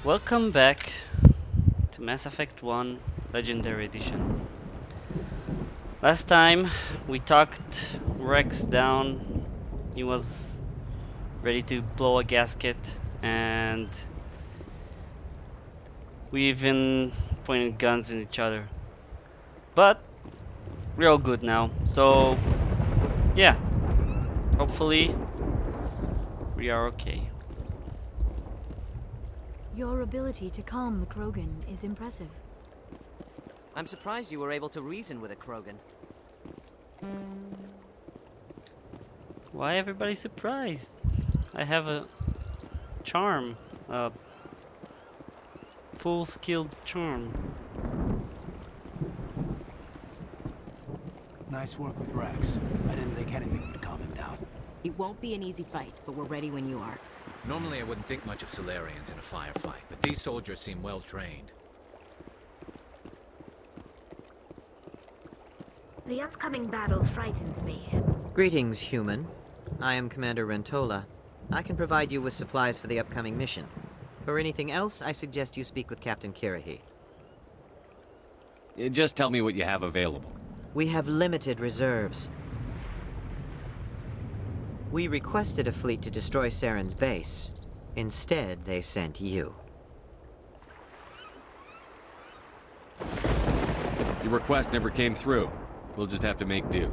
Welcome back to Mass Effect 1 Legendary Edition. Last time we talked Rex down. He was ready to blow a gasket, and we even pointed guns at each other. But we're all good now, so yeah, hopefully we are okay. Your ability to calm the Krogan is impressive. I'm surprised you were able to reason with a Krogan. Why everybody surprised? I have a charm, a full skilled charm. Nice work with Rex. I didn't think anything would calm him down. It won't be an easy fight, but we're ready when you are. Normally I wouldn't think much of Solarians in a firefight, but these soldiers seem well trained. The upcoming battle frightens me. Greetings, human. I am Commander Rentola. I can provide you with supplies for the upcoming mission. For anything else, I suggest you speak with Captain Kirahi. Just tell me what you have available. We have limited reserves. We requested a fleet to destroy Saren's base. Instead, they sent you. Your request never came through. We'll just have to make do.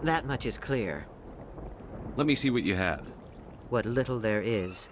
That much is clear. Let me see what you have. What little there is.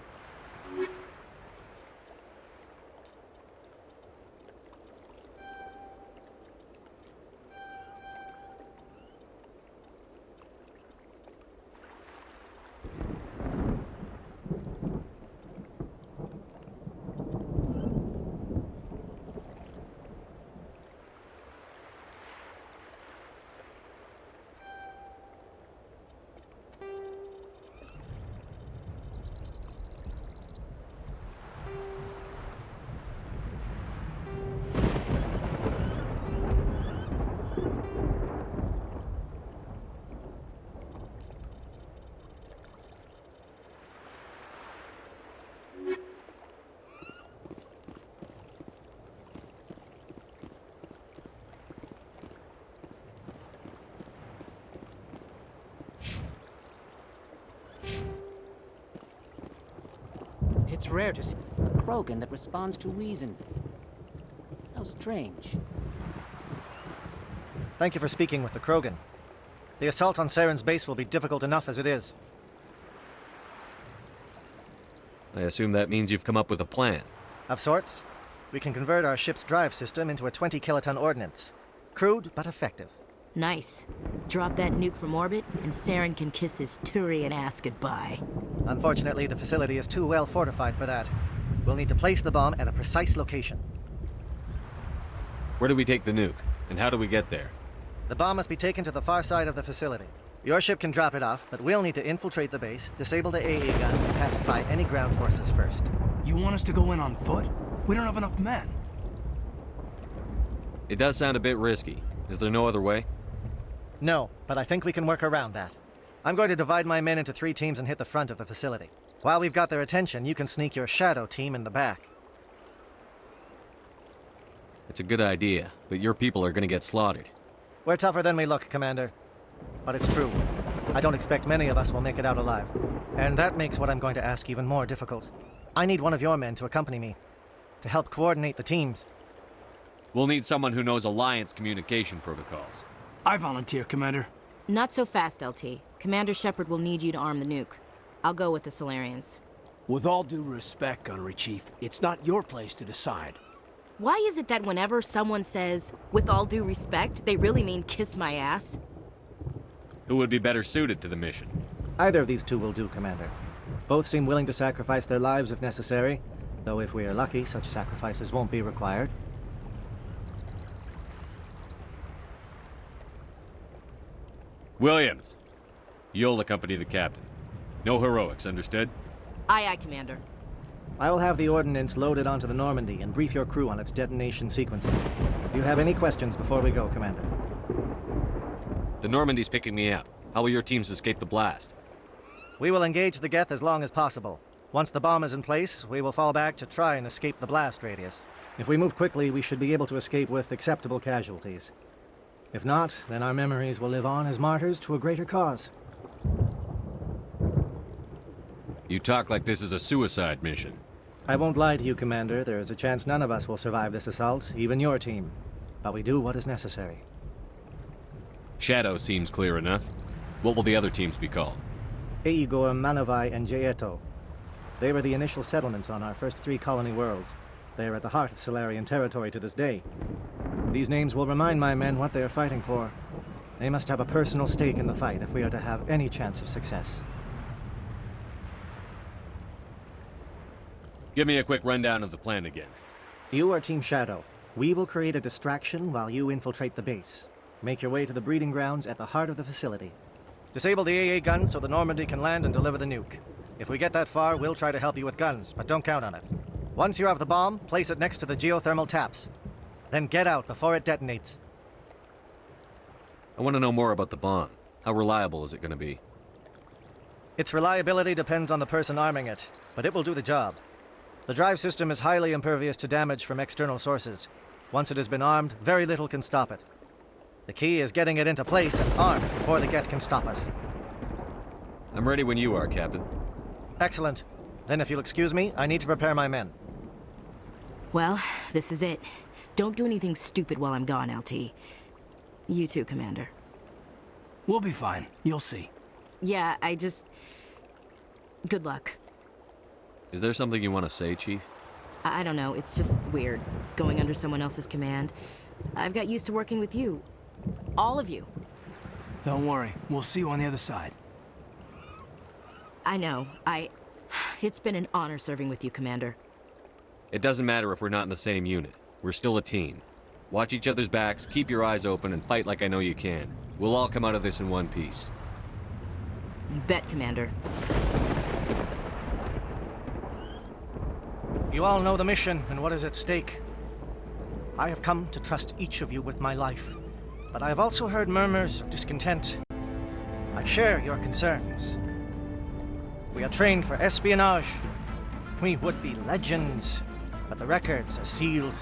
It's rare to see A Krogan that responds to reason. How strange. Thank you for speaking with the Krogan. The assault on Saren's base will be difficult enough as it is. I assume that means you've come up with a plan. Of sorts. We can convert our ship's drive system into a 20-kiloton ordnance. Crude, but effective. Nice. Drop that nuke from orbit, and Saren can kiss his Turian ass goodbye. Unfortunately, the facility is too well fortified for that. We'll need to place the bomb at a precise location. Where do we take the nuke? And how do we get there? The bomb must be taken to the far side of the facility. Your ship can drop it off, but we'll need to infiltrate the base, disable the AA guns, and pacify any ground forces first. You want us to go in on foot? We don't have enough men. It does sound a bit risky. Is there no other way? No, but I think we can work around that. I'm going to divide my men into 3 teams and hit the front of the facility. While we've got their attention, you can sneak your shadow team in the back. It's a good idea, but your people are gonna get slaughtered. We're tougher than we look, Commander. But it's true. I don't expect many of us will make it out alive. And that makes what I'm going to ask even more difficult. I need one of your men to accompany me, to help coordinate the teams. We'll need someone who knows Alliance communication protocols. I volunteer, Commander. Not so fast, LT. Commander Shepard will need you to arm the nuke. I'll go with the Solarians. With all due respect, Gunnery Chief, it's not your place to decide. Why is it that whenever someone says, with all due respect, they really mean kiss my ass? Who would be better suited to the mission? Either of these 2 will do, Commander. Both seem willing to sacrifice their lives if necessary, though if we are lucky, such sacrifices won't be required. Williams! You'll accompany the captain. No heroics, understood? Aye, aye, Commander. I will have the ordnance loaded onto the Normandy and brief your crew on its detonation sequencing. Do you have any questions before we go, Commander? The Normandy's picking me up. How will your teams escape the blast? We will engage the Geth as long as possible. Once the bomb is in place, we will fall back to try and escape the blast radius. If we move quickly, we should be able to escape with acceptable casualties. If not, then our memories will live on as martyrs to a greater cause. You talk like this is a suicide mission. I won't lie to you, Commander. There is a chance none of us will survive this assault, even your team. But we do what is necessary. Shadow seems clear enough. What will the other teams be called? Igor, Manavai, and Jaeto. They were the initial settlements on our first 3 colony worlds. They are at the heart of Solarian territory to this day. These names will remind my men what they are fighting for. They must have a personal stake in the fight if we are to have any chance of success. Give me a quick rundown of the plan again. You are Team Shadow. We will create a distraction while you infiltrate the base. Make your way to the breeding grounds at the heart of the facility. Disable the AA guns so the Normandy can land and deliver the nuke. If we get that far, we'll try to help you with guns, but don't count on it. Once you have the bomb, place it next to the geothermal taps. Then get out before it detonates. I want to know more about the bomb. How reliable is it going to be? Its reliability depends on the person arming it, but it will do the job. The drive system is highly impervious to damage from external sources. Once it has been armed, very little can stop it. The key is getting it into place and armed before the Geth can stop us. I'm ready when you are, Captain. Excellent. Then if you'll excuse me, I need to prepare my men. Well, this is it. Don't do anything stupid while I'm gone, LT. You too, Commander. We'll be fine. You'll see. Yeah, good luck. Is there something you want to say, Chief? I don't know, it's just weird, going under someone else's command. I've got used to working with you. All of you. Don't worry. We'll see you on the other side. I know. It's been an honor serving with you, Commander. It doesn't matter if we're not in the same unit. We're still a team. Watch each other's backs, keep your eyes open, and fight like I know you can. We'll all come out of this in one piece. You bet, Commander. You all know the mission and what is at stake. I have come to trust each of you with my life, but I have also heard murmurs of discontent. I share your concerns. We are trained for espionage. We would be legends, but the records are sealed.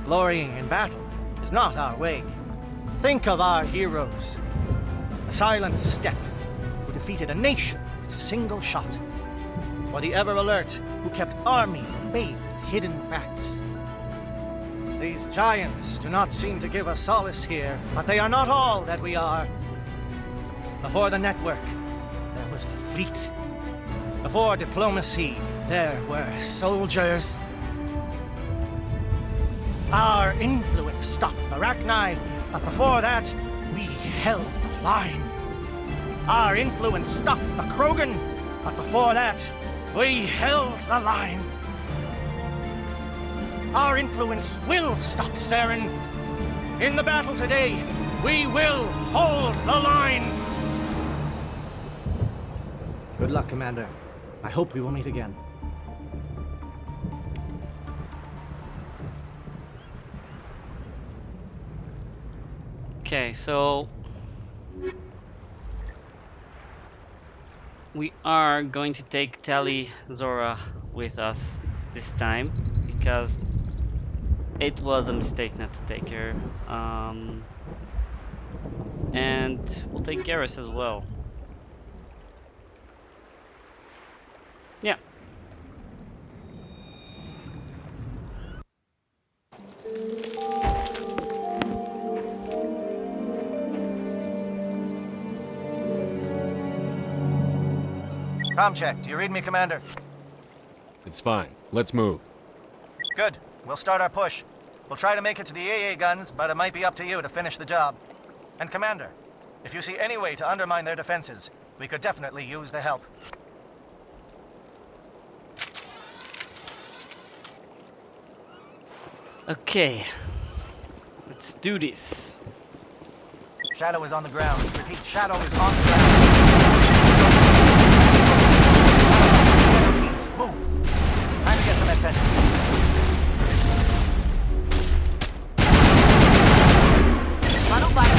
Glorying in battle is not our way. Think of our heroes. The silent step who defeated a nation with a single shot. Or the ever-alert who kept armies at bay with hidden facts. These giants do not seem to give us solace here, but they are not all that we are. Before the network, there was the fleet. Before diplomacy, there were soldiers. Our influence stopped the Rachni, but before that, we held the line. Our influence stopped the Krogan, but before that, we held the line. Our influence will stop Saren. In the battle today, we will hold the line. Good luck, Commander. I hope we will meet again. Okay, so we are going to take Tali Zora with us this time because it was a mistake not to take her. And we'll take Garrus as well. Yeah. Comm check. Do you read me, Commander? It's fine. Let's move. Good. We'll start our push. We'll try to make it to the AA guns, but it might be up to you to finish the job. And Commander, if you see any way to undermine their defenses, we could definitely use the help. Okay. Let's do this. Shadow is on the ground. Repeat, Shadow is on the ground. Teams, move. Time to get some attention. Funnel fire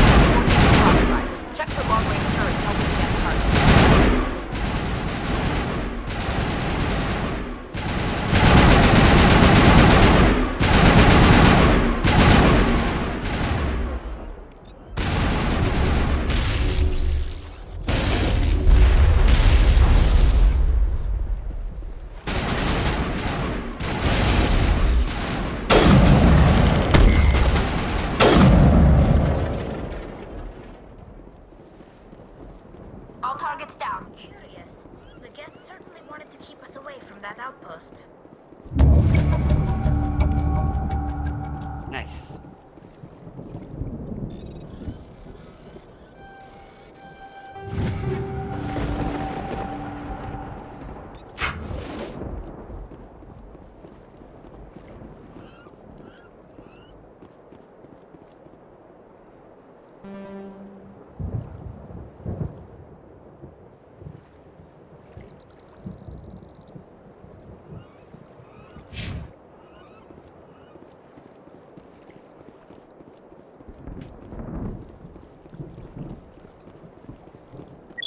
crossfire. Check for long-range turrets helping to get the target. I'm curious. The Geth certainly wanted to keep us away from that outpost. Nice.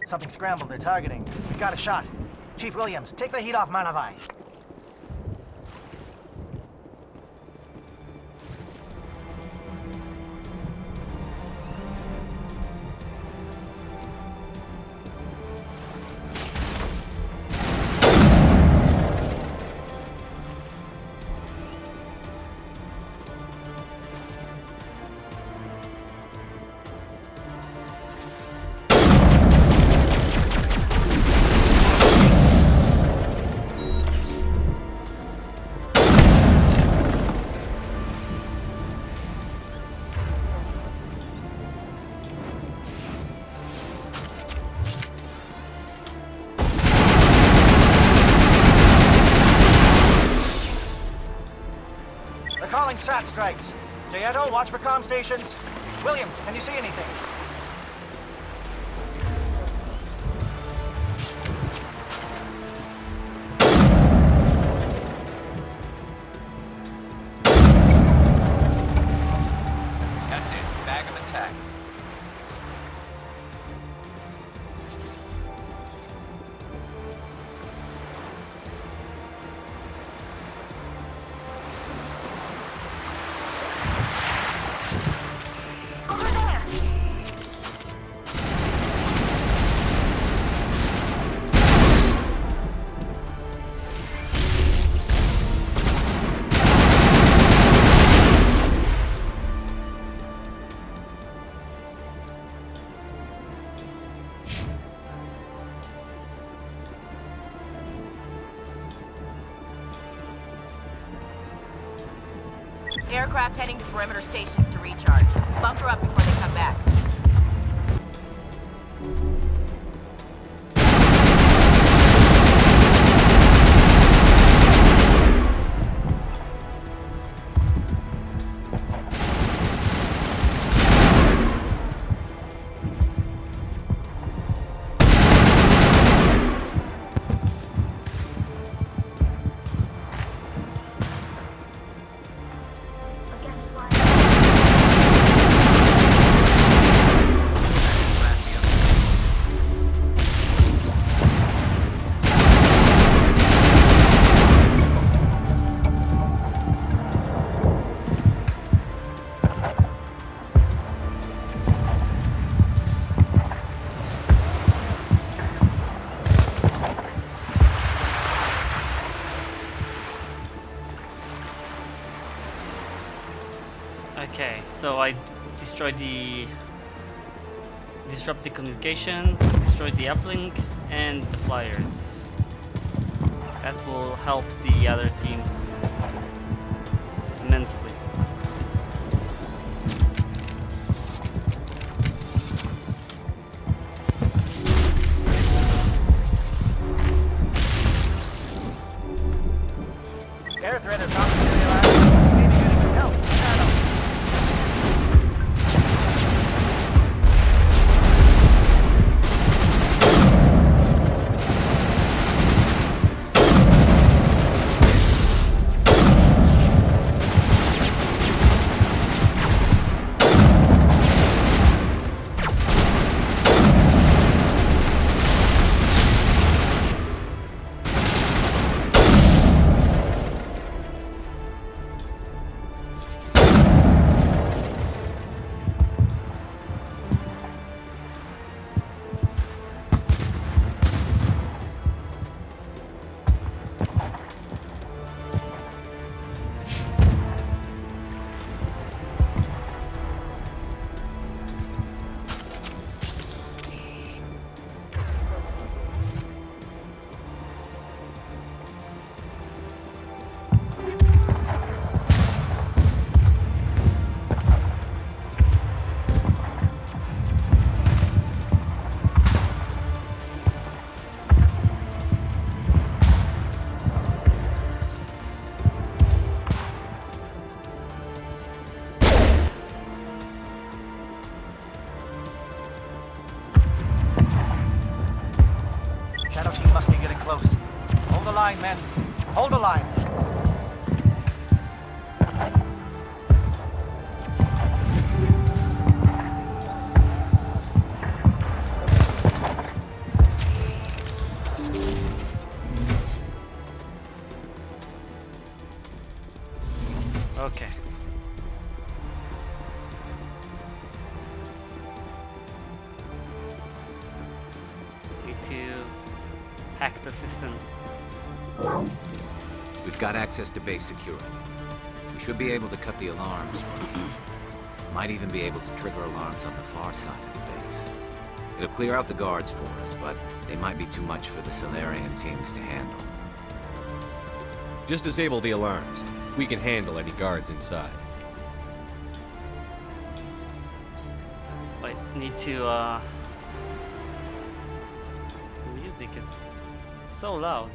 Something scrambled. They're targeting. We've got a shot. Chief Williams, take the heat off Manavai. Calling SAT strikes. Jayeto, watch for comm stations. Williams, can you see anything? That's it. Bag of attack. Over there! Aircraft heading to perimeter stations to recharge. Bunker up before they come back. A Geth flyer. Okay, so I disrupt the communication, destroyed the uplink, and the flyers. That will help the other teams immensely. Air threat is not materialized. Maybe getting some help. I don't know. Shadow team must be getting close. Hold the line, men. Hold the line. Okay. Need to hack the system. We've got access to base security. We should be able to cut the alarms from here. Might even be able to trigger alarms on the far side of the base. It'll clear out the guards for us, but they might be too much for the Solarian teams to handle. Just disable the alarms. We can handle any guards inside. Wait, need to the music is so loud.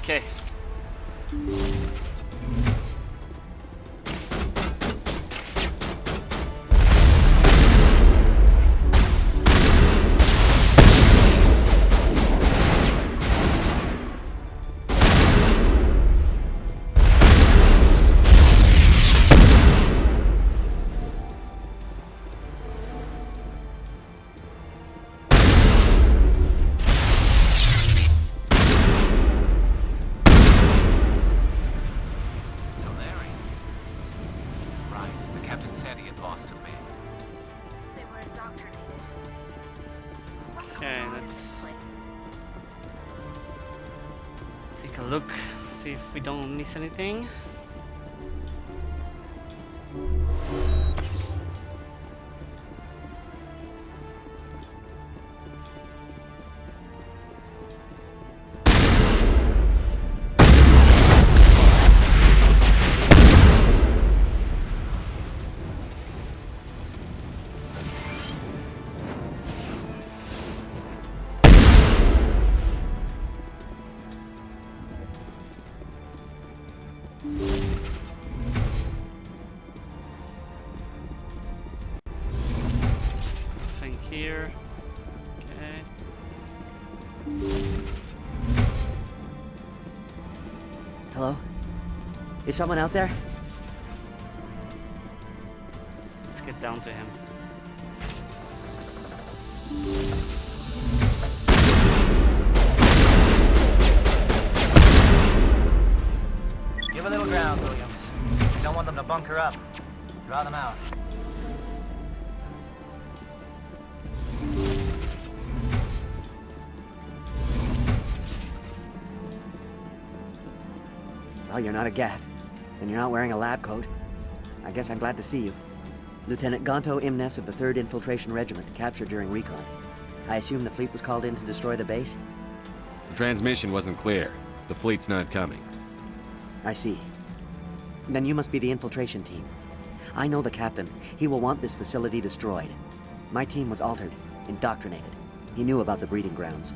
Okay. Okay, let's take a look, see if we don't miss anything. Nothing here. Okay. Hello? Is someone out there? Let's get down to him. Give a little ground, Williams. You don't want them to bunker up. Draw them out. Well, you're not a Gath, and you're not wearing a lab coat. I guess I'm glad to see you. Lieutenant Gonto Imnes of the 3rd Infiltration Regiment, captured during recon. I assume the fleet was called in to destroy the base? The transmission wasn't clear. The fleet's not coming. I see. Then you must be the infiltration team. I know the captain. He will want this facility destroyed. My team was altered, indoctrinated. He knew about the breeding grounds.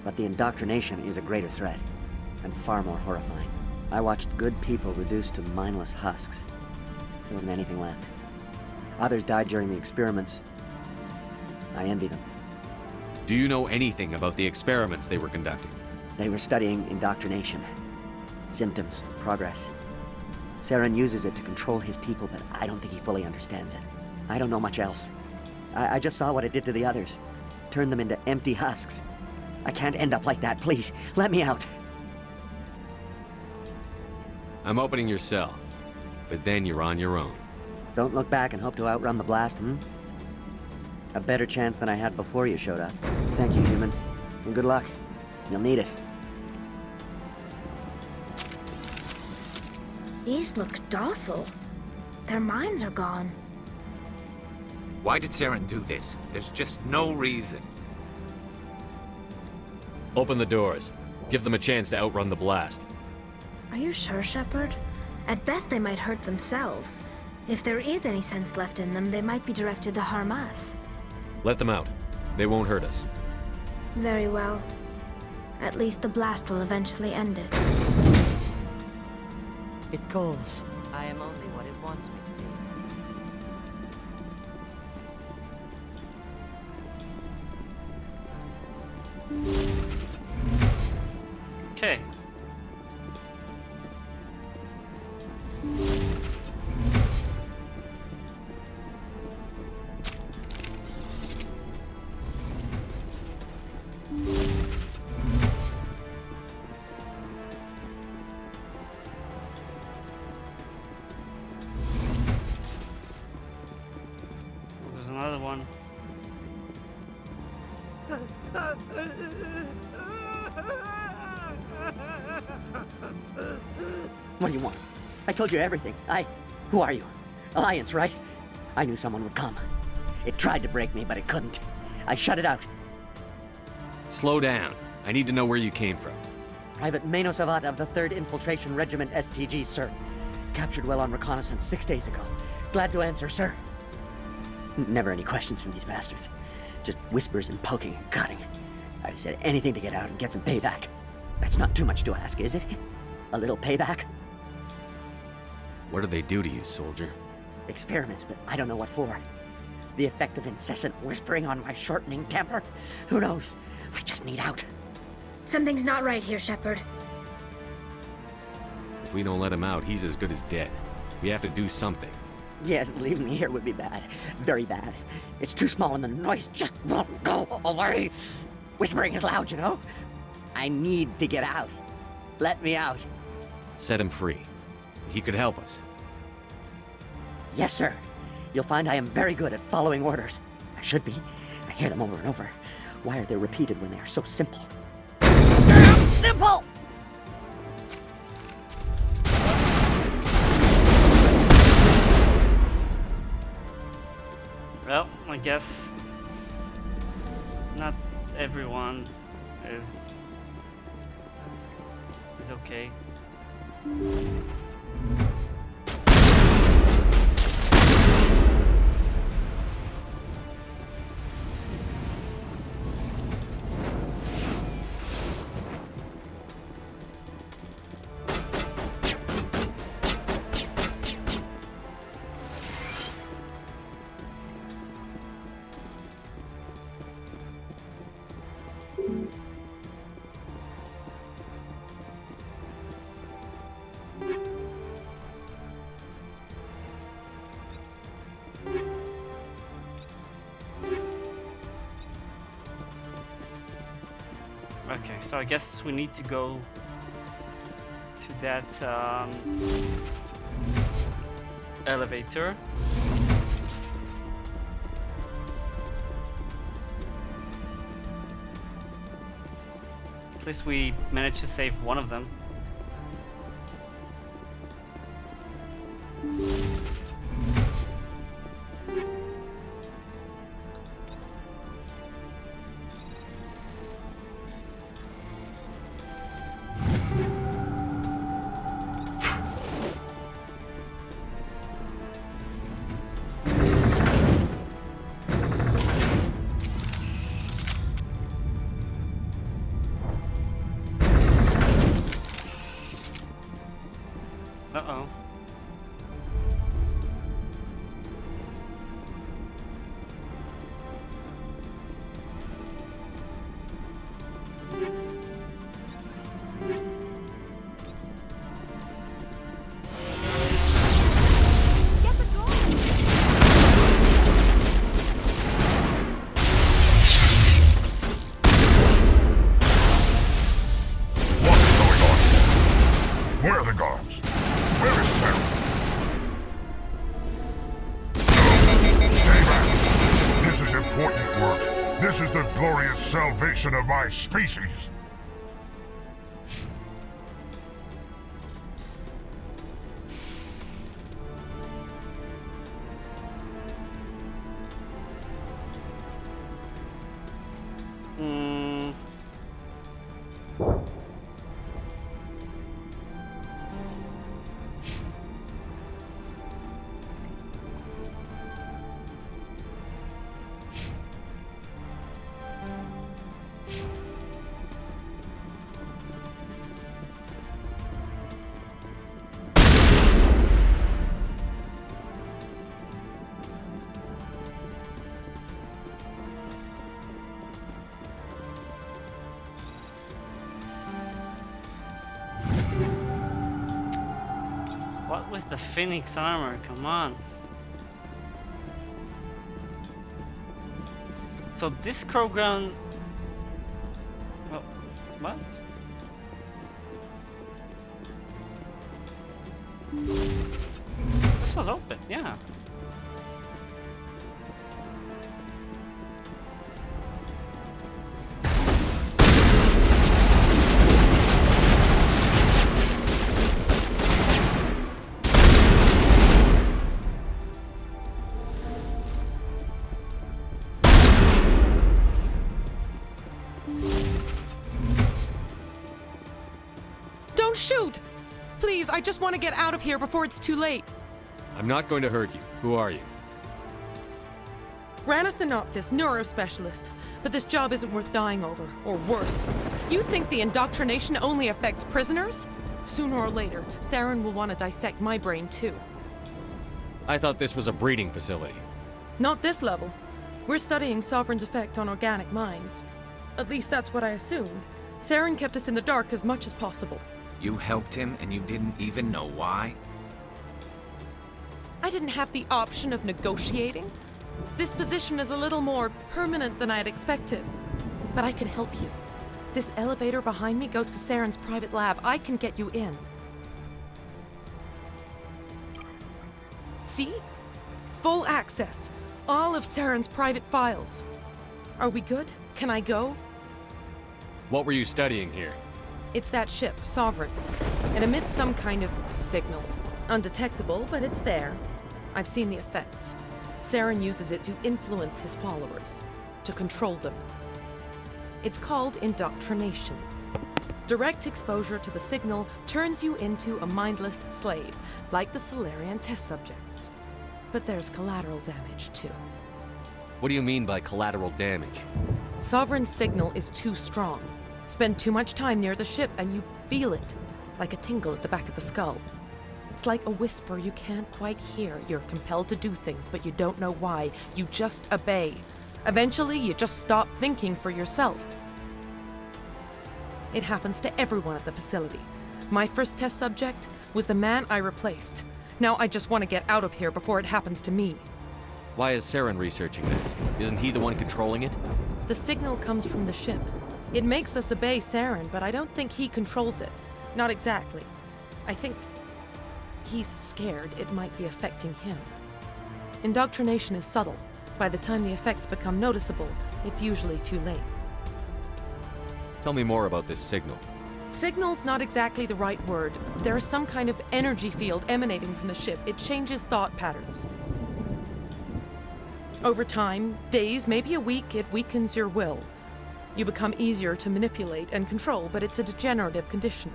But the indoctrination is a greater threat, and far more horrifying. I watched good people reduced to mindless husks. There wasn't anything left. Others died during the experiments. I envy them. Do you know anything about the experiments they were conducting? They were studying indoctrination. Symptoms, progress. Saren uses it to control his people, but I don't think he fully understands it. I don't know much else. I just saw what it did to the others. Turned them into empty husks. I can't end up like that, please. Let me out. I'm opening your cell, but then you're on your own. Don't look back and hope to outrun the blast, A better chance than I had before you showed up. Thank you, human. And good luck. You'll need it. These look docile. Their minds are gone. Why did Saren do this? There's just no reason. Open the doors. Give them a chance to outrun the blast. Are you sure, Shepard? At best, they might hurt themselves. If there is any sense left in them, they might be directed to harm us. Let them out. They won't hurt us. Very well. At least the blast will eventually end it. It calls. I am only what it wants me to be. Okay. There's another one. What do you want? I told you everything. Who are you? Alliance, right? I knew someone would come. It tried to break me, but it couldn't. I shut it out. Slow down. I need to know where you came from. Private Mano Savat of the 3rd Infiltration Regiment STG, sir. Captured well on reconnaissance 6 days ago. Glad to answer, sir. Never any questions from these bastards. Just whispers and poking and cutting. I said anything to get out and get some payback. That's not too much to ask, is it? A little payback? What do they do to you, soldier? Experiments, but I don't know what for. The effect of incessant whispering on my shortening temper? Who knows? I just need out. Something's not right here, Shepard. If we don't let him out, he's as good as dead. We have to do something. Yes, leaving me here would be bad. Very bad. It's too small and the noise just won't go away. Whispering is loud, you know? I need to get out. Let me out. Set him free. He could help us. Yes, sir. You'll find I am very good at following orders. I should be. I hear them over and over. Why are they repeated when they are so simple? Damn simple! Well, I guess not everyone is okay. Okay, so I guess we need to go to that elevator. At least we managed to save one of them. Uh-oh. Where are the guards? Where is Sarah? Stay back. This is important work. This is the glorious salvation of my species. Not with the Phoenix armor, come on. So this Krogan... Well, what? This was open, yeah. Don't shoot! Please, I just want to get out of here before it's too late. I'm not going to hurt you. Who are you? Ranathanoptis, neurospecialist. But this job isn't worth dying over, or worse. You think the indoctrination only affects prisoners? Sooner or later, Saren will want to dissect my brain too. I thought this was a breeding facility. Not this level. We're studying Sovereign's effect on organic minds. At least that's what I assumed. Saren kept us in the dark as much as possible. You helped him and you didn't even know why? I didn't have the option of negotiating. This position is a little more permanent than I had expected. But I can help you. This elevator behind me goes to Saren's private lab. I can get you in. See? Full access. All of Saren's private files. Are we good? Can I go? What were you studying here? It's that ship, Sovereign. It emits some kind of signal. Undetectable, but it's there. I've seen the effects. Saren uses it to influence his followers, to control them. It's called indoctrination. Direct exposure to the signal turns you into a mindless slave, like the Solarian test subjects. But there's collateral damage, too. What do you mean by collateral damage? Sovereign's signal is too strong. Spend too much time near the ship and you feel it, like a tingle at the back of the skull. It's like a whisper you can't quite hear. You're compelled to do things, but you don't know why. You just obey. Eventually, you just stop thinking for yourself. It happens to everyone at the facility. My first test subject was the man I replaced. Now I just want to get out of here before it happens to me. Why is Saren researching this? Isn't he the one controlling it? The signal comes from the ship. It makes us obey Saren, but I don't think he controls it. Not exactly. I think he's scared it might be affecting him. Indoctrination is subtle. By the time the effects become noticeable, it's usually too late. Tell me more about this signal. Signal's not exactly the right word. There's some kind of energy field emanating from the ship. It changes thought patterns. Over time, days, maybe a week, it weakens your will. You become easier to manipulate and control, but it's a degenerative condition.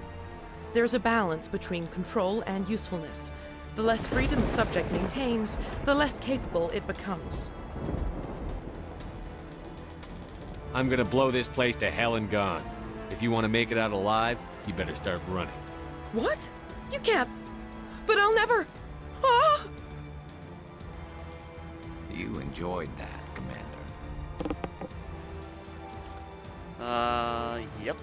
There's a balance between control and usefulness. The less freedom the subject maintains, the less capable it becomes. I'm gonna blow this place to hell and gone. If you want to make it out alive, you better start running. What? You can't. But I'll never. Ah! You enjoyed that, Commander. Yep.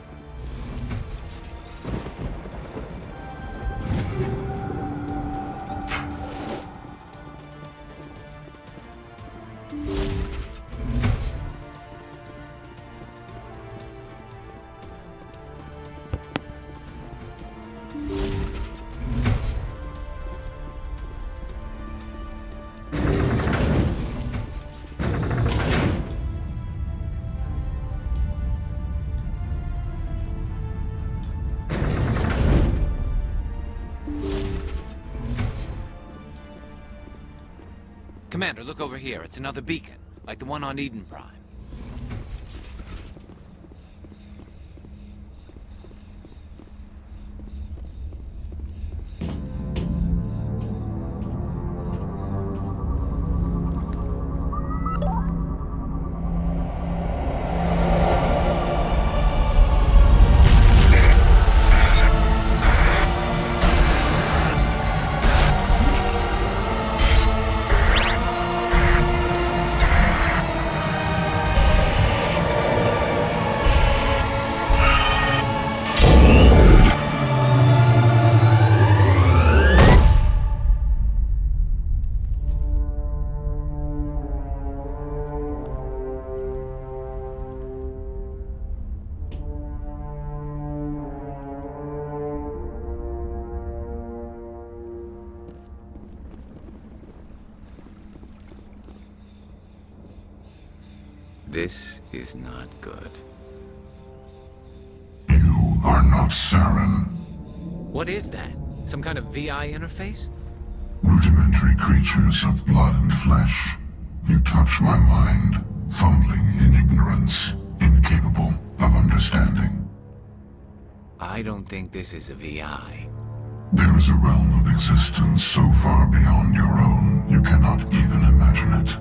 Commander, look over here. It's another beacon, like the one on Eden Prime. This is not good. You are not Saren. What is that? Some kind of VI interface? Rudimentary creatures of blood and flesh. You touch my mind, fumbling in ignorance, incapable of understanding. I don't think this is a VI. There is a realm of existence so far beyond your own, you cannot even imagine it.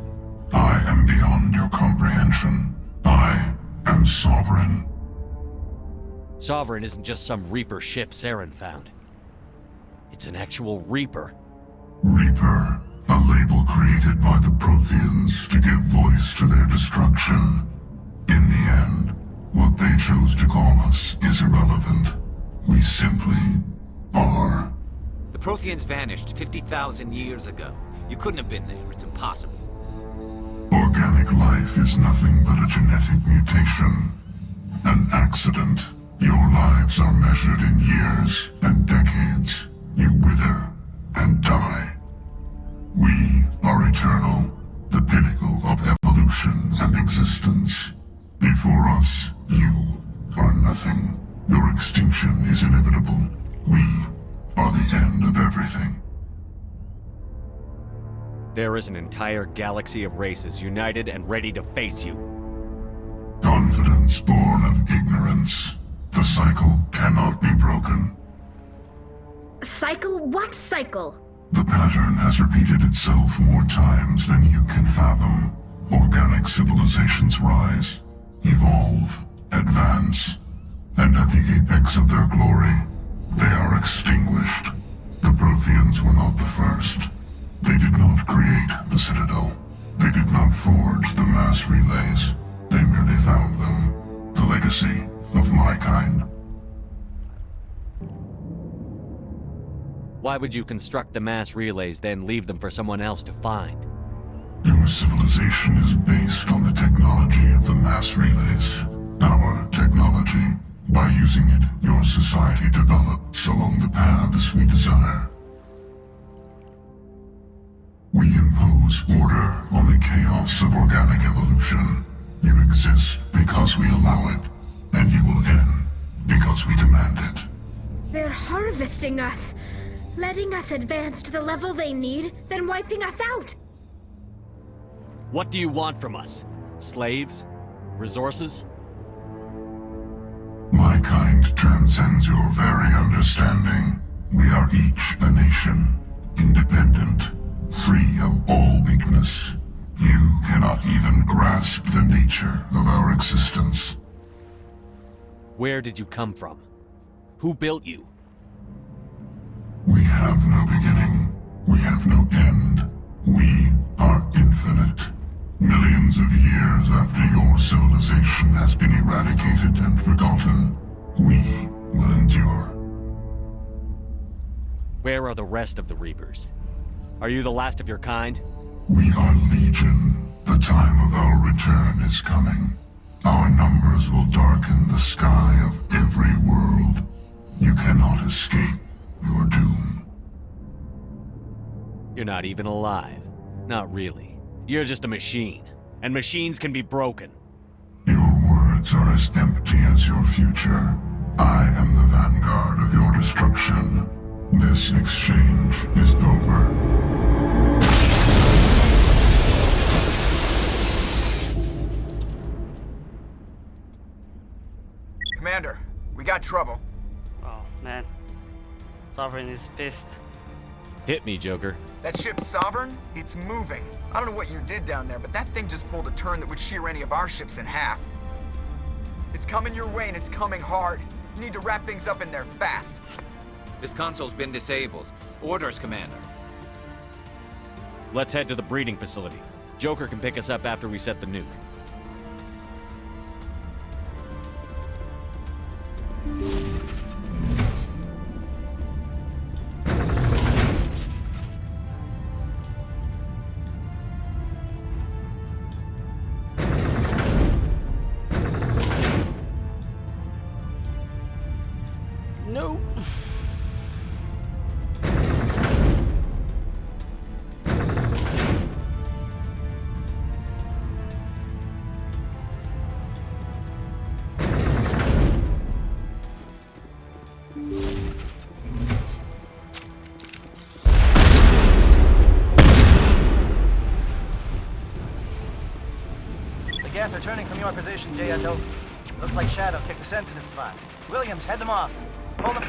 I am beyond your comprehension. I am Sovereign. Sovereign isn't just some Reaper ship Saren found. It's an actual Reaper. Reaper, a label created by the Protheans to give voice to their destruction. In the end, what they chose to call us is irrelevant. We simply are. The Protheans vanished 50,000 years ago. You couldn't have been there. It's impossible. Organic life is nothing but a genetic mutation. An accident. Your lives are measured in years and decades. You wither and die. We are eternal, the pinnacle of evolution and existence. Before us, you are nothing. Your extinction is inevitable. We are the end of everything. There is an entire galaxy of races united and ready to face you. Confidence born of ignorance. The cycle cannot be broken. Cycle? What cycle? The pattern has repeated itself more times than you can fathom. Organic civilizations rise, evolve, advance, and at the apex of their glory, they are extinguished. The Protheans were not the first. They did not create the Citadel. They did not forge the mass relays. They merely found them. The legacy of my kind. Why would you construct the mass relays, then leave them for someone else to find? Your civilization is based on the technology of the mass relays. Our technology. By using it, your society develops along the paths we desire. We impose order on the chaos of organic evolution. You exist because we allow it, and you will end because we demand it. They're harvesting us, letting us advance to the level they need, then wiping us out. What do you want from us? Slaves? Resources? My kind transcends your very understanding. We are each a nation, independent, free of all weakness. You cannot even grasp the nature of our existence. Where did you come from? Who built you? We have no beginning. We have no end. We are infinite. Millions of years after your civilization has been eradicated and forgotten, we will endure. Where are the rest of the Reapers? Are you the last of your kind? We are Legion. The time of our return is coming. Our numbers will darken the sky of every world. You cannot escape your doom. You're not even alive. Not really. You're just a machine. And machines can be broken. Your words are as empty as your future. I am the vanguard of your destruction. This exchange is over. Commander, we got trouble. Oh, man. Sovereign is pissed. Hit me, Joker. That ship's Sovereign? It's moving. I don't know what you did down there, but that thing just pulled a turn that would shear any of our ships in half. It's coming your way, and it's coming hard. You need to wrap things up in there fast. This console's been disabled. Orders, Commander. Let's head to the breeding facility. Joker can pick us up after we set the nuke. No. your position, J.S.O. Looks like Shadow kicked a sensitive spot. Williams, head them off. Hold them.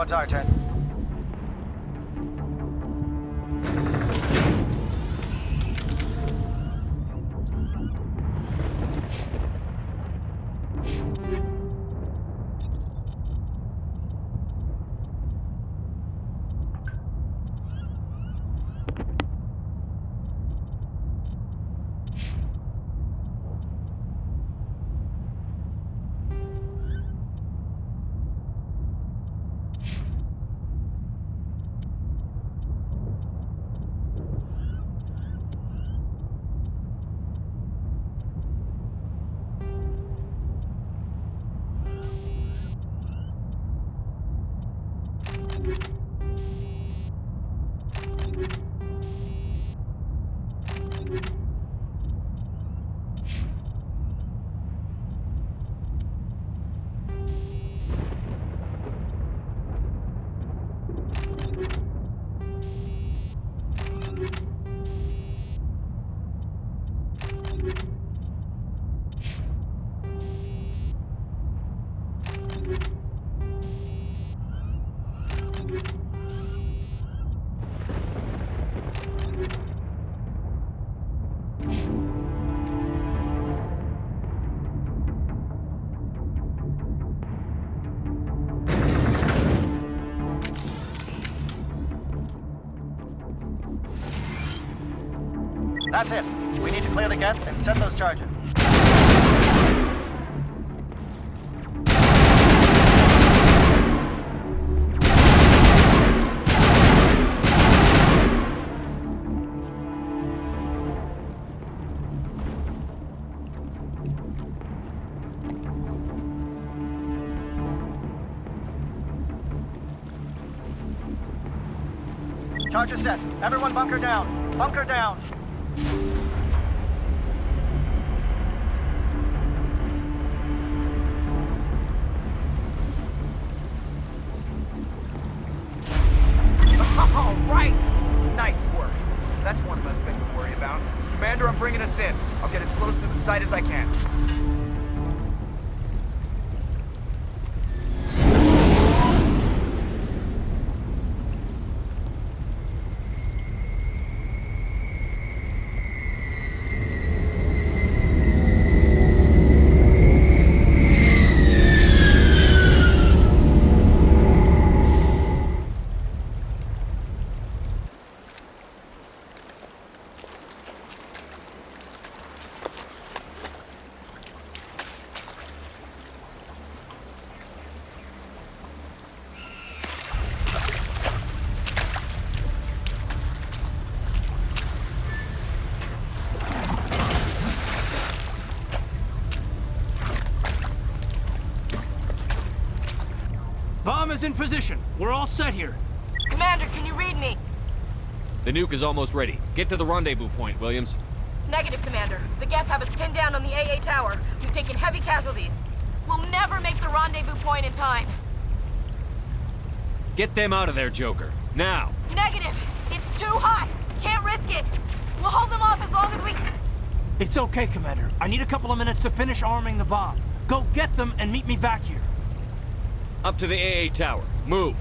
It's our turn. That's it. We need to clear the gap and set those charges. Charges set. Everyone bunker down. Bunker down. All right! Nice work. That's one less thing to worry about. Commander, I'm in. I'll get as close to the site as I can. Bomb is in position. We're all set here. Commander, can you read me? The nuke is almost ready. Get to the rendezvous point, Williams. Negative, Commander. The Geth have us pinned down on the AA tower. We've taken heavy casualties. We'll never make the rendezvous point in time. Get them out of there, Joker. Now! Negative! It's too hot! Can't risk it! We'll hold them off as long as we... It's okay, Commander. I need a couple of minutes to finish arming the bomb. Go get them and meet me back here. Up to the AA tower. Move!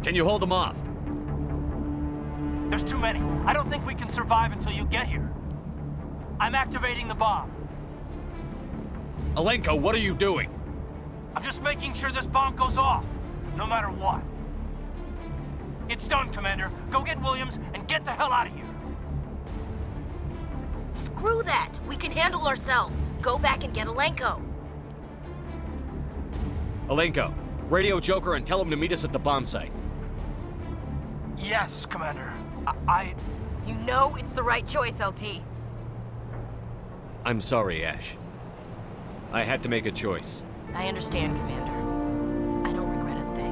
Can you hold them off? There's too many. I don't think we can survive until you get here. I'm activating the bomb. Alenko, what are you doing? I'm just making sure this bomb goes off, no matter what. It's done, Commander. Go get Williams and get the hell out of here. Screw that! We can handle ourselves. Go back and get Alenko. Alenko, radio Joker and tell him to meet us at the bomb site. Yes, Commander. You know it's the right choice, LT. I'm sorry, Ash. I had to make a choice. I understand, Commander. I don't regret a thing.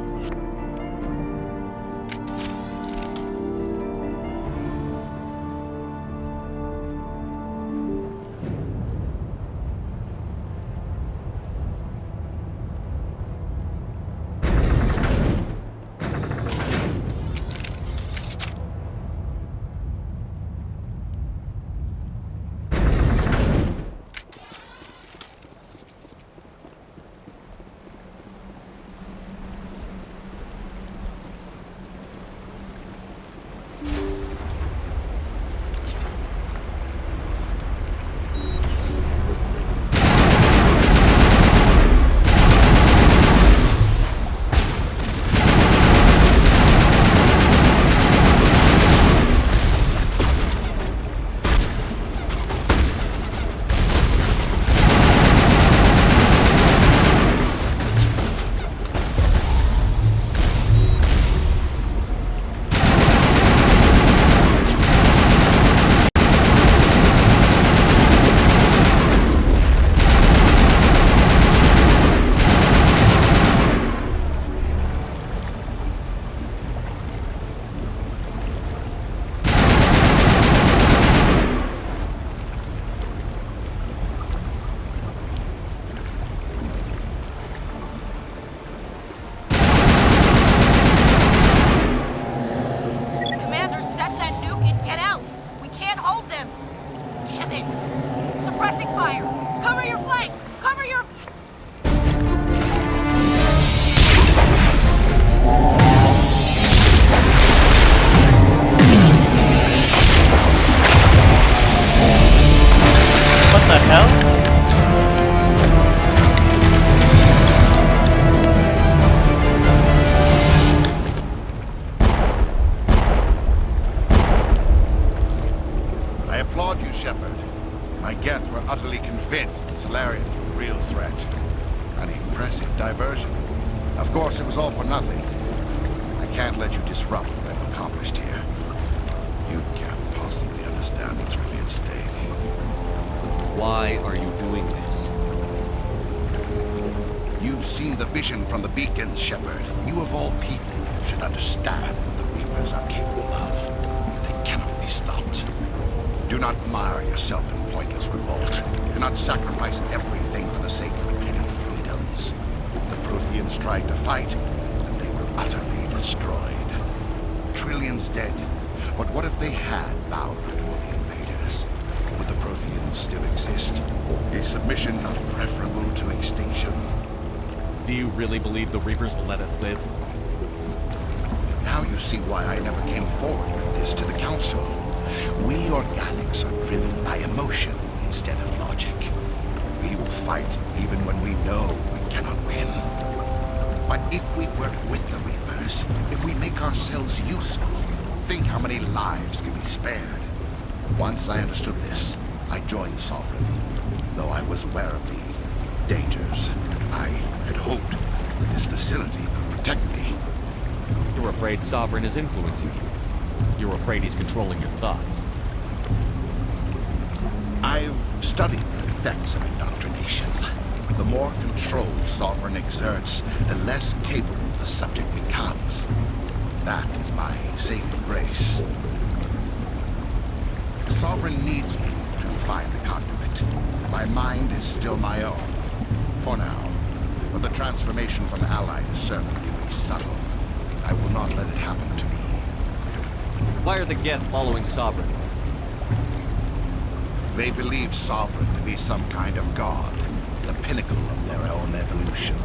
An impressive diversion. Of course, it was all for nothing. I can't let you disrupt what I've accomplished here. You can't possibly understand what's really at stake. Why are you doing this? You've seen the vision from the beacons, Shepard. You of all people should understand what the Reapers are capable of. They cannot be stopped. Do not mire yourself in pointless revolt. Do not sacrifice everything for the sake of petty freedoms. The Protheans tried to fight, and they were utterly destroyed. Trillions dead. But what if they had bowed before the invaders? Would the Protheans still exist? A submission not preferable to extinction? Do you really believe the Reapers will let us live? Now you see why I never came forward with this to the Council. We organics are driven by emotion instead of logic. We will fight even when we know we cannot win. But if we work with the Reapers, if we make ourselves useful, think how many lives could be spared. Once I understood this, I joined Sovereign, though I was aware of the dangers. I had hoped this facility could protect me. You're afraid Sovereign is influencing you. You're afraid he's controlling your thoughts. I've studied the effects of indoctrination. The more control Sovereign exerts, the less capable the subject becomes. That is my saving grace. Sovereign needs me to find the conduit. My mind is still my own, for now. But the transformation from ally to servant can be subtle. I will not let it happen to me. Why are the Geth following Sovereign? They believe Sovereign to be some kind of god, the pinnacle of their own evolution.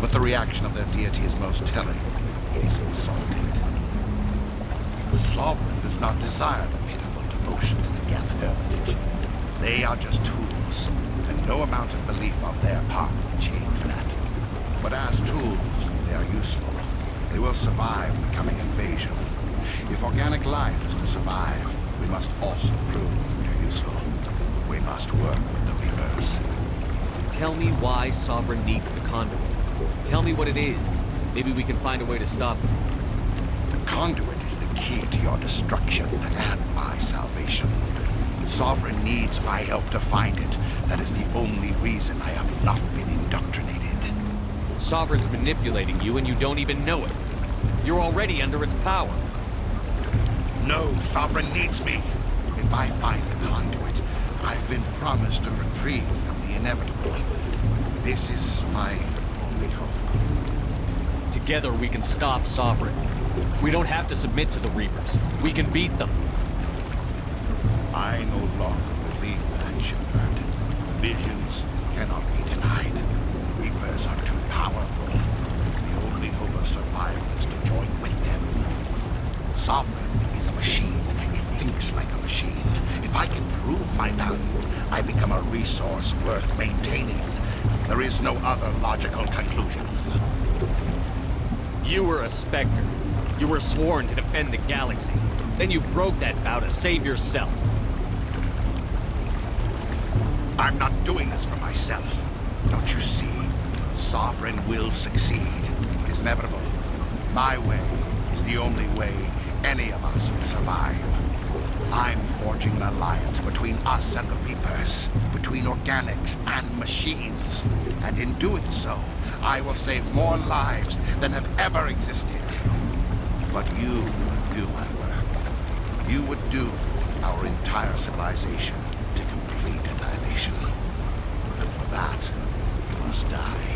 But the reaction of their deity is most telling. It is insulted. Sovereign does not desire the pitiful devotions the Geth hurl at it. They are just tools, and no amount of belief on their part will change that. But as tools, they are useful. They will survive the coming invasion. If organic life is to survive, we must also prove we are useful. We must work with the Reapers. Tell me why Sovereign needs the conduit. Tell me what it is. Maybe we can find a way to stop it. The conduit is the key to your destruction and my salvation. Sovereign needs my help to find it. That is the only reason I have not been indoctrinated. Sovereign's manipulating you and you don't even know it. You're already under its power. No, Sovereign needs me. If I find the conduit, I've been promised a reprieve from the inevitable. This is my only hope. Together we can stop Sovereign. We don't have to submit to the Reapers. We can beat them. I no longer believe that, Shepard. Visions cannot be denied. The Reapers are too powerful. The only hope of survival is to join with them. Sovereign is a machine. It thinks like a machine. If I can prove my value, I become a resource worth maintaining. There is no other logical conclusion. You were a Spectre. You were sworn to defend the galaxy. Then you broke that vow to save yourself. I'm not doing this for myself. Don't you see? Sovereign will succeed. It is inevitable. My way is the only way any of us will survive. I'm forging an alliance between us and the Reapers, between organics and machines. And in doing so, I will save more lives than have ever existed. But you wouldn't do my work. You would doom our entire civilization to complete annihilation. And for that, you must die.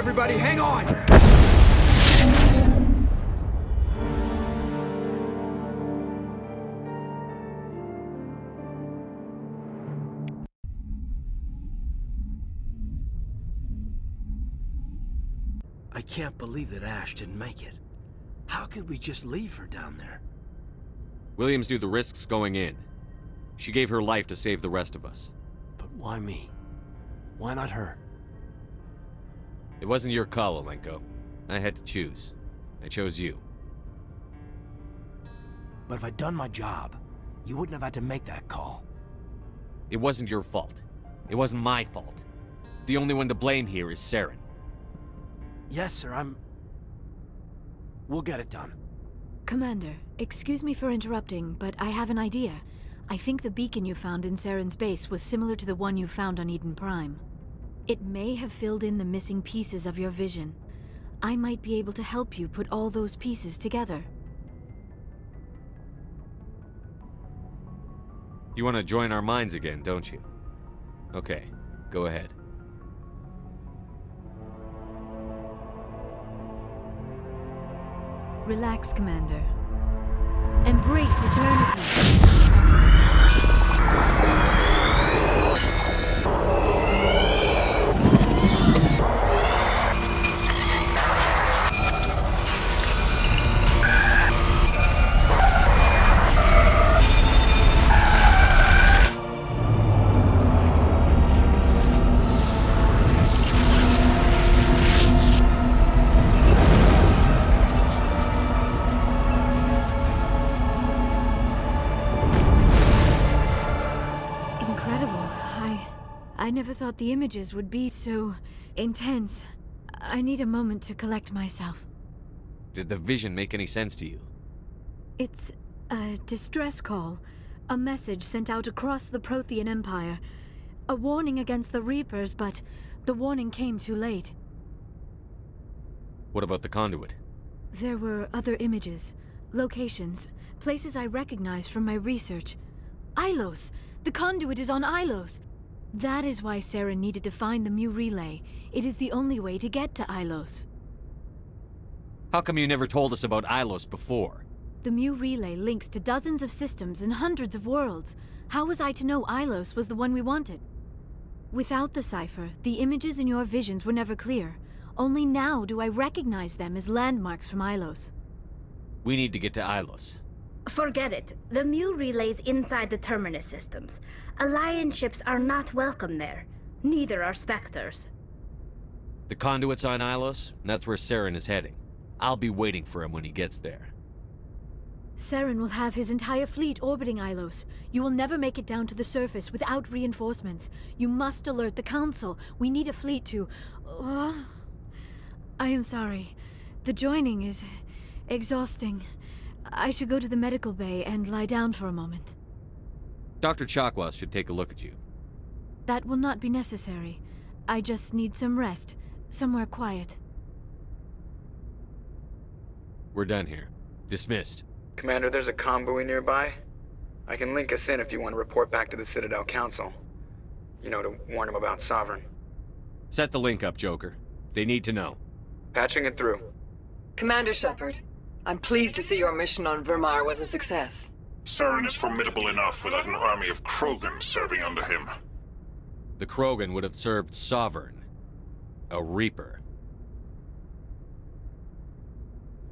everybody, hang on! I can't believe that Ash didn't make it. How could we just leave her down there? Williams knew the risks going in. She gave her life to save the rest of us. But why me? Why not her? It wasn't your call, Olenko. I had to choose. I chose you. But if I'd done my job, you wouldn't have had to make that call. It wasn't your fault. It wasn't my fault. The only one to blame here is Saren. Yes, sir, We'll get it done. Commander, excuse me for interrupting, but I have an idea. I think the beacon you found in Saren's base was similar to the one you found on Eden Prime. It may have filled in the missing pieces of your vision. I might be able to help you put all those pieces together. You want to join our minds again, don't you? Okay, go ahead. Relax, Commander. Embrace eternity. I never thought the images would be so intense. I need a moment to collect myself. Did the vision make any sense to you? It's a distress call. A message sent out across the Prothean Empire. A warning against the Reapers, but the warning came too late. What about the conduit? There were other images, locations, places I recognized from my research. Ilos! The conduit is on Ilos! That is why Saren needed to find the Mu relay. It is the only way to get to Ilos. How come you never told us about Ilos before? The Mu relay links to dozens of systems and hundreds of worlds. How was I to know Ilos was the one we wanted? Without the cipher, the images in your visions were never clear. Only now do I recognize them as landmarks from Ilos. We need to get to Ilos. Forget it. The Mu relay's inside the Terminus systems. Alliance ships are not welcome there. Neither are Spectres. The conduit's on Ilos, and that's where Saren is heading. I'll be waiting for him when he gets there. Saren will have his entire fleet orbiting Ilos. You will never make it down to the surface without reinforcements. You must alert the Council. We need a fleet to... I am sorry. The joining is exhausting. I should go to the medical bay and lie down for a moment. Dr. Chakwas should take a look at you. That will not be necessary. I just need some rest. Somewhere quiet. We're done here. Dismissed. Commander, there's a convoy nearby. I can link us in if you want to report back to the Citadel Council. You know, to warn them about Sovereign. Set the link up, Joker. They need to know. Patching it through. Commander Shepard, I'm pleased to see your mission on Vermar was a success. Saren is formidable enough without an army of Krogan serving under him. The Krogan would have served Sovereign. A Reaper.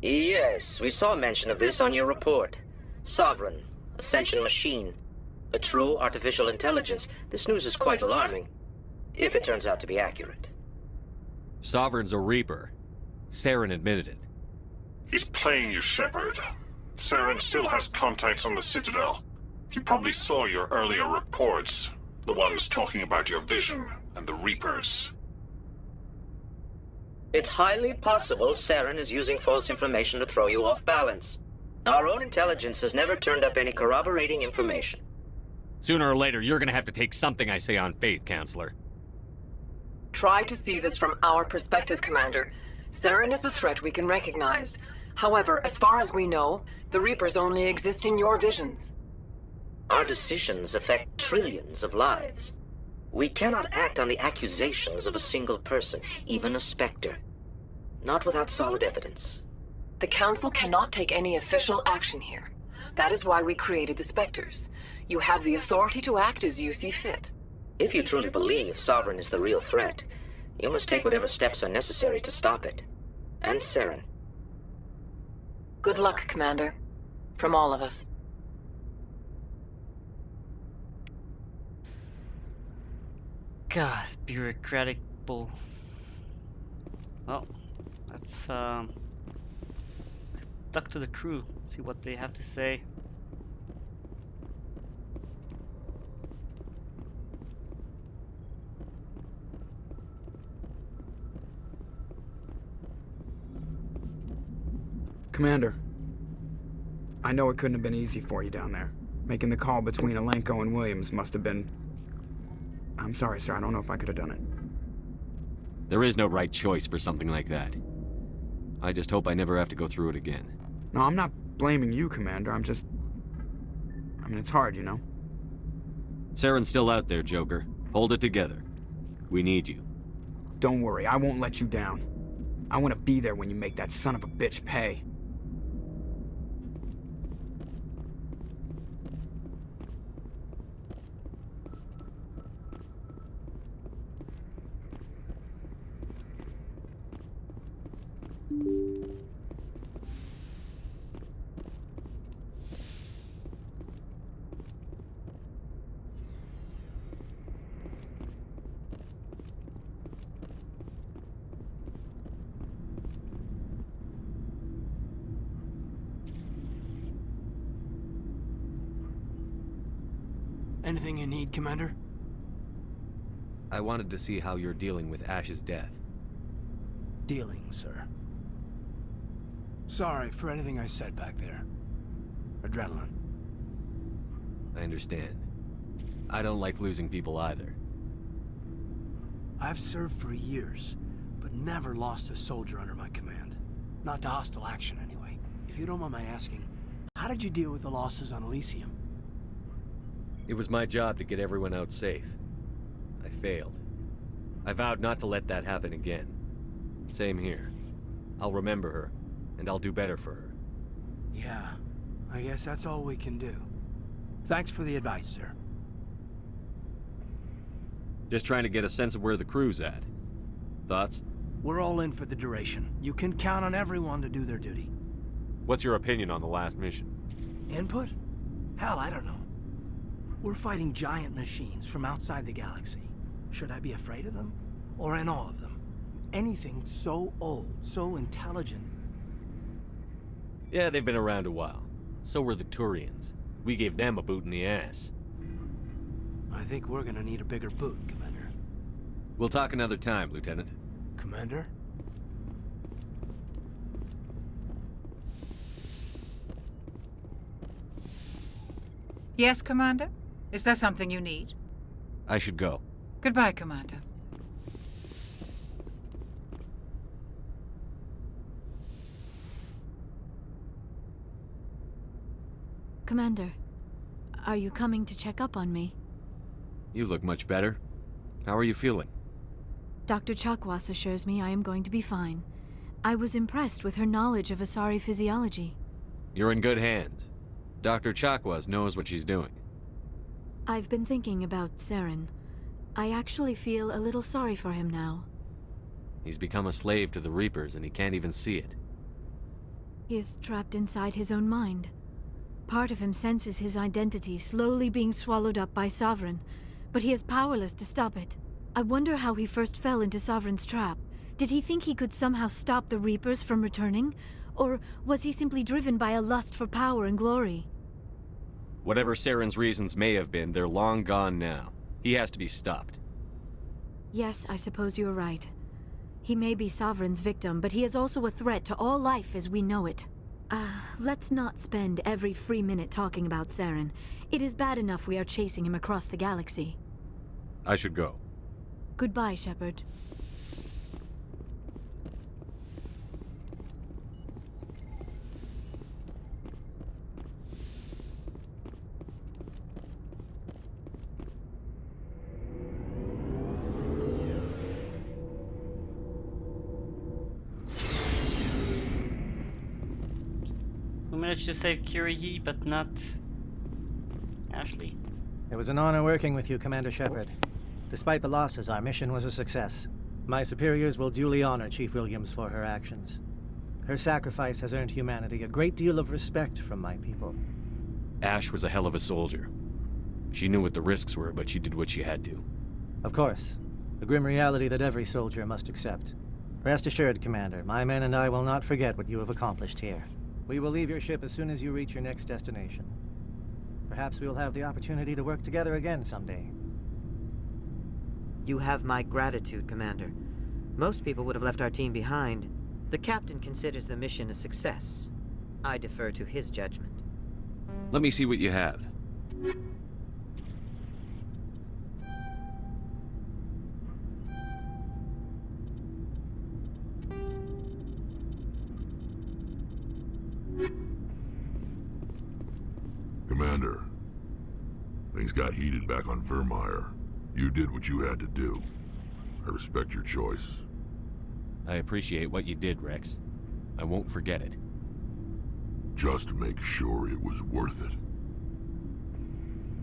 Yes, we saw mention of this on your report. Sovereign, a sentient machine, a true artificial intelligence. This news is quite alarming, if it turns out to be accurate. Sovereign's a Reaper. Saren admitted it. He's playing you, Shepard. Saren still has contacts on the Citadel. He probably saw your earlier reports, the ones talking about your vision and the Reapers. It's highly possible Saren is using false information to throw you off balance. Our own intelligence has never turned up any corroborating information. Sooner or later, you're gonna have to take something I say on faith, Counselor. Try to see this from our perspective, Commander. Saren is a threat we can recognize. However, as far as we know, the Reapers only exist in your visions. Our decisions affect trillions of lives. We cannot act on the accusations of a single person, even a Spectre. Not without solid evidence. The Council cannot take any official action here. That is why we created the Spectres. You have the authority to act as you see fit. If you truly believe Sovereign is the real threat, you must take whatever steps are necessary to stop it. And Saren. Good luck, Commander. From all of us. God, bureaucratic bull. Well, let's talk to the crew, see what they have to say. Commander, I know it couldn't have been easy for you down there. Making the call between Alenko and Williams must have been... I'm sorry, sir. I don't know if I could have done it. There is no right choice for something like that. I just hope I never have to go through it again. No, I'm not blaming you, Commander. I'm just... I mean, it's hard, you know? Saren's still out there, Joker. Hold it together. We need you. Don't worry, I won't let you down. I want to be there when you make that son of a bitch pay. Anything you need, Commander? I wanted to see how you're dealing with Ash's death. Dealing, sir. Sorry for anything I said back there. Adrenaline. I understand. I don't like losing people either. I've served for years, but never lost a soldier under my command. Not to hostile action, anyway. If you don't mind my asking, how did you deal with the losses on Elysium? It was my job to get everyone out safe. I failed. I vowed not to let that happen again. Same here. I'll remember her, and I'll do better for her. Yeah, I guess that's all we can do. Thanks for the advice, sir. Just trying to get a sense of where the crew's at. Thoughts? We're all in for the duration. You can count on everyone to do their duty. What's your opinion on the last mission? Input? Hell, I don't know. We're fighting giant machines from outside the galaxy. Should I be afraid of them? Or in awe of them? Anything so old, so intelligent. Yeah, they've been around a while. So were the Turians. We gave them a boot in the ass. I think we're gonna need a bigger boot, Commander. We'll talk another time, Lieutenant. Commander? Yes, Commander? Is there something you need? I should go. Goodbye, Commander. Commander, are you coming to check up on me? You look much better. How are you feeling? Dr. Chakwas assures me I am going to be fine. I was impressed with her knowledge of Asari physiology. You're in good hands. Dr. Chakwas knows what she's doing. I've been thinking about Saren. I actually feel a little sorry for him now. He's become a slave to the Reapers and he can't even see it. He is trapped inside his own mind. Part of him senses his identity slowly being swallowed up by Sovereign, but he is powerless to stop it. I wonder how he first fell into Sovereign's trap. Did he think he could somehow stop the Reapers from returning? Or was he simply driven by a lust for power and glory? Whatever Saren's reasons may have been, they're long gone now. He has to be stopped. Yes, I suppose you're right. He may be Sovereign's victim, but he is also a threat to all life as we know it. Let's not spend every free minute talking about Saren. It is bad enough we are chasing him across the galaxy. I should go. Goodbye, Shepard. managed to save Kiryu, but not Ashley. It was an honor working with you, Commander Shepard. Despite the losses, our mission was a success. My superiors will duly honor Chief Williams for her actions. Her sacrifice has earned humanity a great deal of respect from my people. Ash was a hell of a soldier. She knew what the risks were, but she did what she had to. Of course. A grim reality that every soldier must accept. Rest assured, Commander, my men and I will not forget what you have accomplished here. We will leave your ship as soon as you reach your next destination. Perhaps we will have the opportunity to work together again someday. You have my gratitude, Commander. Most people would have left our team behind. The captain considers the mission a success. I defer to his judgment. Let me see what you have. Commander, things got heated back on Vermeer. You did what you had to do. I respect your choice. I appreciate what you did, Rex. I won't forget it. Just make sure it was worth it.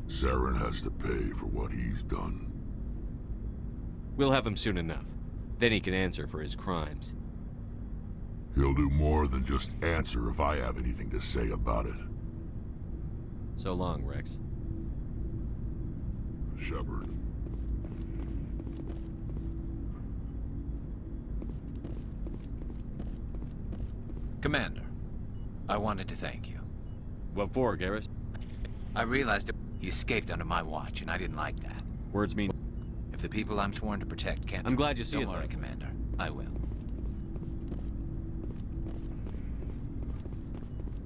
Saren has to pay for what he's done. We'll have him soon enough. Then he can answer for his crimes. He'll do more than just answer if I have anything to say about it. So long, Rex. Shepard. Commander, I wanted to thank you. What for, Garrus? I realized he escaped under my watch, and I didn't like that. Words mean... If the people I'm sworn to protect can't... I'm glad you see it, Don't worry, though. Commander. I will.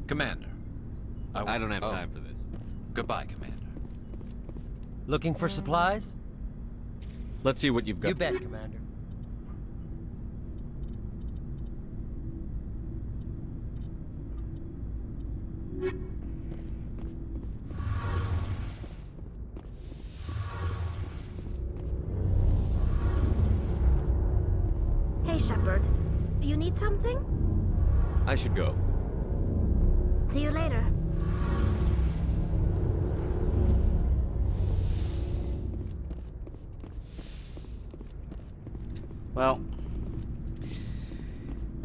Commander. I don't have time for this. Goodbye, Commander. Looking for supplies? Let's see what you've got. You bet, Commander. Hey, Shepard. You need something? I should go. See you later. Well,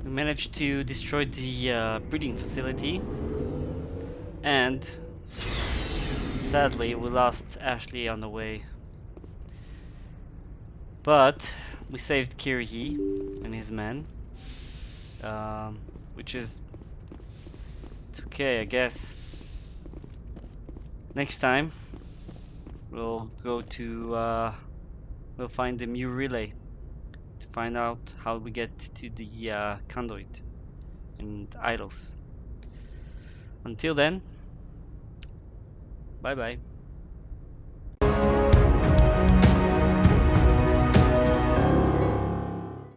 we managed to destroy the breeding facility, and sadly we lost Ashley on the way. But we saved Kiryu and his men, which is it's okay, I guess. Next time we'll go to we'll find the Mu relay to find out how we get to the conduit and idols. Until then, bye bye.